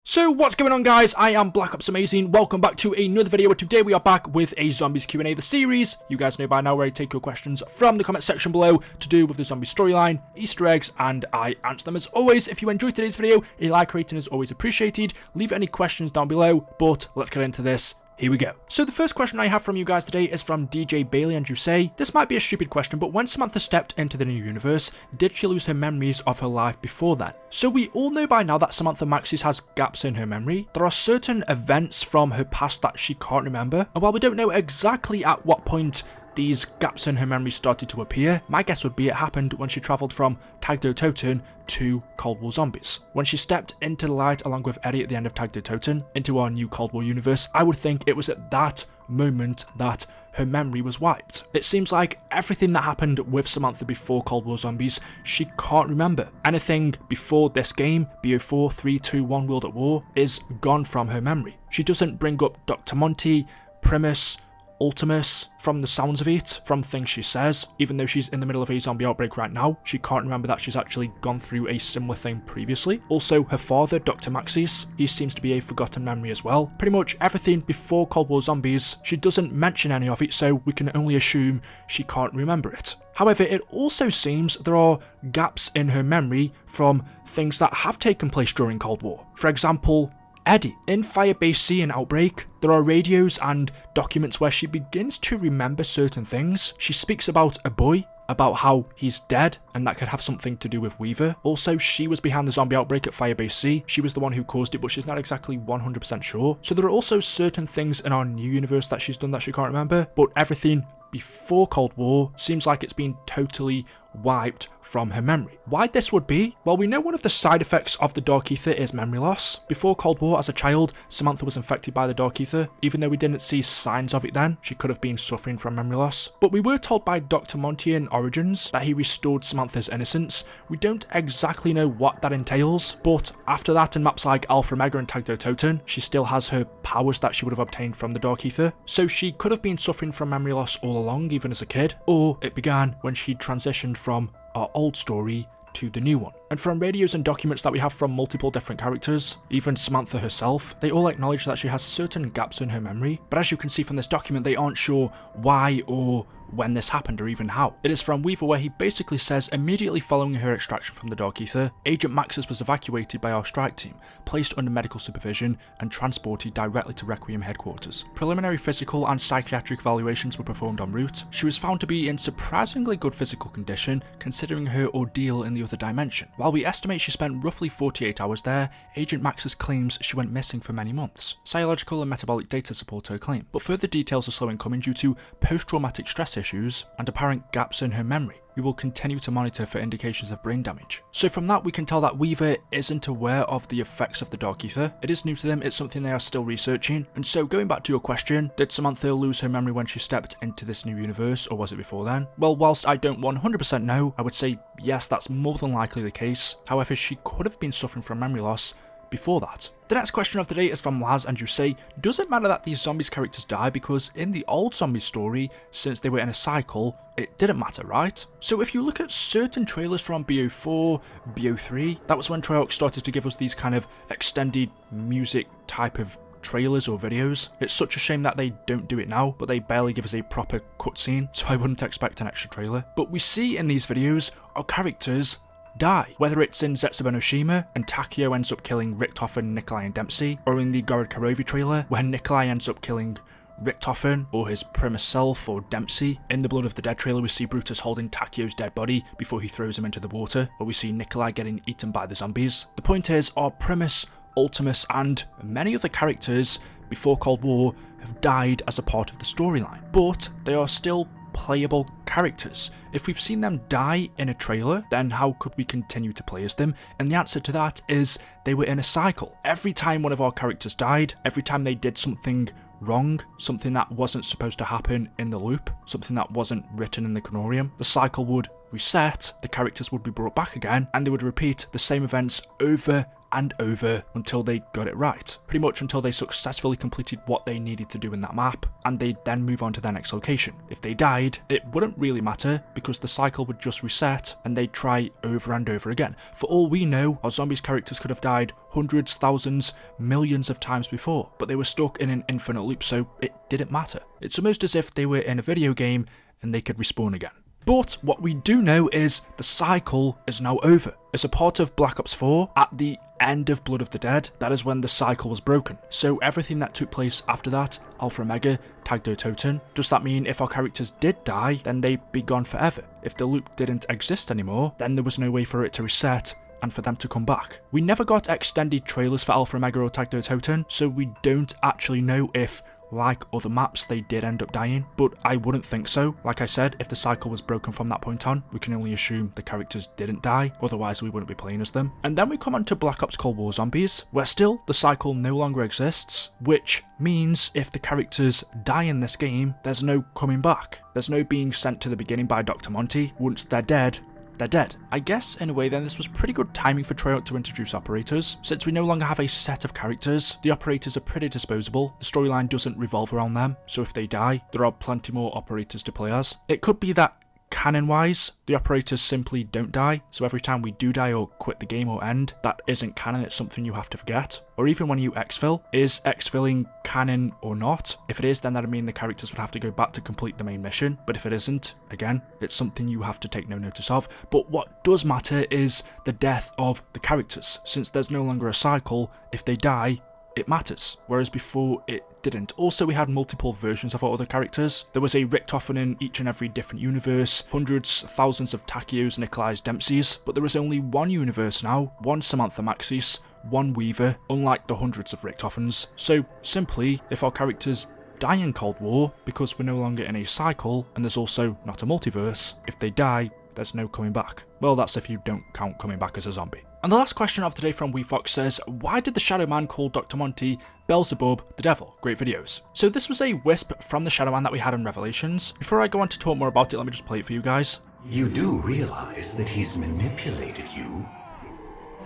So what's going on, guys? I am Black Ops Amazing. Welcome back to another video. Today we are back with a Zombies Q&A, the series. You guys know by now where I take your questions from the comment section below to do with the zombie storyline, Easter eggs, and I answer them as always. If you enjoyed today's video, a like rating is always appreciated. Leave any questions down below, but let's get into this. Here we go. So the first question I have from you guys today is from DJ Bailey, and you say, this might be a stupid question, but when Samantha stepped into the new universe, did she lose her memories of her life before then? So we all know by now that Samantha Maxis has gaps in her memory. There are certain events from her past that she can't remember, and while we don't know exactly at what point these gaps in her memory started to appear, my guess would be it happened when she travelled from Tag der Toten to Cold War Zombies. When she stepped into the light along with Eddie at the end of Tag der Toten into our new Cold War universe, I would think it was at that moment that her memory was wiped. It seems like everything that happened with Samantha before Cold War Zombies, she can't remember. Anything before this game, BO4, 3, 2, 1 World at War, is gone from her memory. She doesn't bring up Dr. Monty, Primus, Ultimus, from the sounds of it, from things she says. Even though she's in the middle of a zombie outbreak right now, she can't remember that she's actually gone through a similar thing previously. Also, her father, Dr. Maxis, he seems to be a forgotten memory as well. Pretty much everything before Cold War Zombies, she doesn't mention any of it, so we can only assume she can't remember it. However, it also seems there are gaps in her memory from things that have taken place during Cold War. For example, Eddie. In Firebase C and Outbreak, there are radios and documents where she begins to remember certain things. She speaks about a boy, about how he's dead, and that could have something to do with Weaver. Also, she was behind the zombie outbreak at Firebase C. She was the one who caused it, but she's not exactly 100% sure. So there are also certain things in our new universe that she's done that she can't remember, but everything before Cold War seems like it's been totally wiped from her memory. Why this would be? Well, we know one of the side effects of the Dark Ether is memory loss. Before Cold War, as a child, Samantha was infected by the Dark Ether. Even though we didn't see signs of it then, she could have been suffering from memory loss. But we were told by Dr. Monty in Origins that he restored Samantha's innocence. We don't exactly know what that entails, but after that in maps like Alpha Omega and Tag der Toten, she still has her powers that she would have obtained from the Dark Ether. So she could have been suffering from memory loss all along, even as a kid, or it began when she transitioned from our old story to the new one. And from radios and documents that we have from multiple different characters, even Samantha herself, they all acknowledge that she has certain gaps in her memory, but as you can see from this document, they aren't sure why or when this happened or even how. It is from Weaver where he basically says, immediately following her extraction from the Dark Ether, Agent Maxis was evacuated by our strike team, placed under medical supervision, and transported directly to Requiem headquarters. Preliminary physical and psychiatric evaluations were performed en route. She was found to be in surprisingly good physical condition, considering her ordeal in the other dimension. While we estimate she spent roughly 48 hours there, Agent Maxis claims she went missing for many months. Psychological and metabolic data support her claim, but further details are slow in coming due to post-traumatic stress issues and apparent gaps in her memory. We will continue to monitor for indications of brain damage. So from that we can tell that Weaver isn't aware of the effects of the Dark Ether. It is new to them, it's something they are still researching. And so going back to your question, did Samantha lose her memory when she stepped into this new universe, or was it before then? Well, whilst I don't 100% know, I would say yes, that's more than likely the case. However, she could have been suffering from memory loss before that. The next question of the day is from Laz, and you say, does it matter that these zombies characters die, because in the old zombie story, since they were in a cycle, it didn't matter, right? So if you look at certain trailers from BO4, BO3, that was when Treyarch started to give us these kind of extended music type of trailers or videos. It's such a shame that they don't do it now, but they barely give us a proper cutscene, so I wouldn't expect an extra trailer. But we see in these videos our characters die. Whether it's in Zetsubo no Shima and Takeo ends up killing Richtofen, Nikolai and Dempsey, or in the Gorod Karovi trailer where Nikolai ends up killing Richtofen or his Primus self or Dempsey. In the Blood of the Dead trailer we see Brutus holding Takeo's dead body before he throws him into the water, where we see Nikolai getting eaten by the zombies. The point is, our Primus, Ultimus and many other characters before Cold War have died as a part of the storyline, but they are still playable characters. If we've seen them die in a trailer, then how could we continue to play as them? And the answer to that is they were in a cycle. Every time one of our characters died, every time they did something wrong, something that wasn't supposed to happen in the loop, something that wasn't written in the canorium, the cycle would reset, the characters would be brought back again, and they would repeat the same events over and over until they got it right. Pretty much until they successfully completed what they needed to do in that map, and they'd then move on to their next location. If they died, it wouldn't really matter because the cycle would just reset and they'd try over and over again. For all we know, our zombies characters could have died hundreds, thousands, millions of times before, but they were stuck in an infinite loop, so it didn't matter. It's almost as if they were in a video game and they could respawn again. But what we do know is the cycle is now over. As a part of Black Ops 4, at the end of Blood of the Dead, that is when the cycle was broken. So everything that took place after that, Alpha Omega, Tag der Toten, does that mean if our characters did die, then they'd be gone forever? If the loop didn't exist anymore, then there was no way for it to reset and for them to come back. We never got extended trailers for Alpha Omega or Tag der Toten, so we don't actually know if, like other maps, they did end up dying, but I wouldn't think so. Like I said, if the cycle was broken from that point on, we can only assume the characters didn't die, otherwise we wouldn't be playing as them. And then we come on to Black Ops Cold War Zombies, where still the cycle no longer exists, which means if the characters die in this game, there's no coming back. There's no being sent to the beginning by Dr. Monty. Once they're dead, they're dead. I guess in a way then this was pretty good timing for Treyarch to introduce operators. Since we no longer have a set of characters, the operators are pretty disposable, the storyline doesn't revolve around them, so if they die, there are plenty more operators to play as. It could be that canon-wise, the operators simply don't die, so every time we do die or quit the game or end, that isn't canon, it's something you have to forget. Or even when you exfil, is exfilling canon or not? If it is, then that'd mean the characters would have to go back to complete the main mission, but if it isn't, again, it's something you have to take no notice of. But what does matter is the death of the characters. Since there's no longer a cycle, if they die, it matters, whereas before it didn't. Also, we had multiple versions of our other characters. There was a Richtofen in each and every different universe, hundreds, thousands of Takios, Nikolai's, Dempseys, but there is only one universe now, one Samantha Maxis, one Weaver, unlike the hundreds of Richtofens. So simply, if our characters die in Cold War, because we're no longer in a cycle, and there's also not a multiverse, if they die, there's no coming back. Well, that's if you don't count coming back as a zombie. And the last question of today from WeFox says, why did the Shadow Man call Dr. Monty Beelzebub the devil? Great videos. So this was a wisp from the Shadow Man that we had in Revelations. Before I go on to talk more about it, let me just play it for you guys. You do realize that he's manipulated you?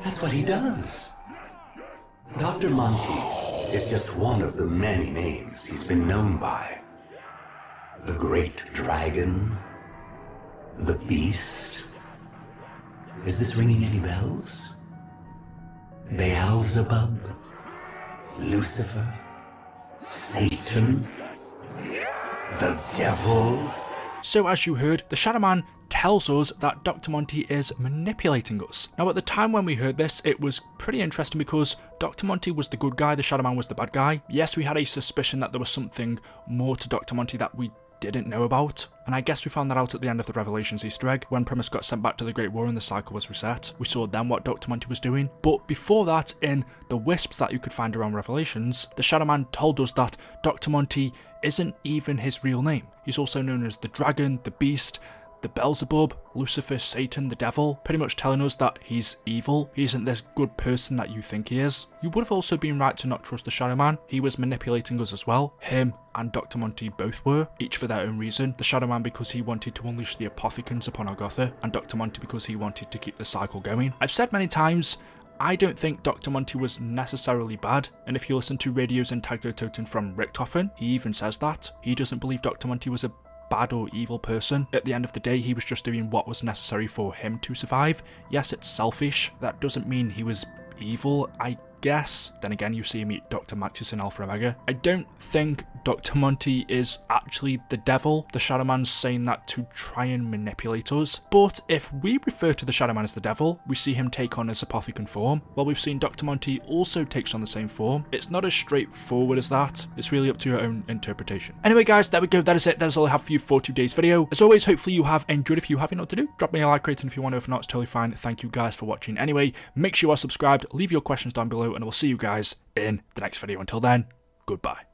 That's what he does. Dr. Monty is just one of the many names he's been known by. The Great Dragon, the Beast. Is this ringing any bells? Beelzebub, Lucifer, Satan, the devil. So as you heard, the Shadow Man tells us that Dr. Monty is manipulating us. Now at the time when we heard this, it was pretty interesting because Dr. Monty was the good guy, the Shadow Man was the bad guy. Yes, we had a suspicion that there was something more to Dr. Monty that we didn't know about, and I guess we found that out at the end of the Revelations Easter egg, when Primus got sent back to the Great War and the cycle was reset. We saw then what Dr. Monty was doing, but before that, in the wisps that you could find around Revelations, the Shadow Man told us that Dr. Monty isn't even his real name. He's also known as the Dragon, the Beast, the Beelzebub, Lucifer, Satan, the devil, pretty much telling us that he's evil. He isn't this good person that you think he is. You would have also been right to not trust the Shadow Man. He was manipulating us as well. Him and Dr. Monty both were, each for their own reason. The Shadow Man because he wanted to unleash the Apothicons upon Argotha, and Dr. Monty because he wanted to keep the cycle going. I've said many times, I don't think Dr. Monty was necessarily bad, and if you listen to Radios and Tag der Toten from Richtofen, he even says that. He doesn't believe Dr. Monty was a bad or evil person. At the end of the day, he was just doing what was necessary for him to survive. Yes, it's selfish. That doesn't mean he was evil, I guess. Then again, you see him meet Dr. Maxis in Alpha Omega. I don't think Dr. Monty is actually the devil. The Shadow Man's saying that to try and manipulate us. But if we refer to the Shadow Man as the devil, we see him take on his Apothicon form, while we've seen Dr. Monty also takes on the same form. It's not as straightforward as that. It's really up to your own interpretation. Anyway guys, there we go. That is it. That is all I have for you for today's video. As always, hopefully you have enjoyed. If you have, you know what to do. Drop me a like rating if you want to. If not, it's totally fine. Thank you guys for watching. Anyway, make sure you are subscribed. Leave your questions down below and I will see you guys in the next video. Until then, goodbye.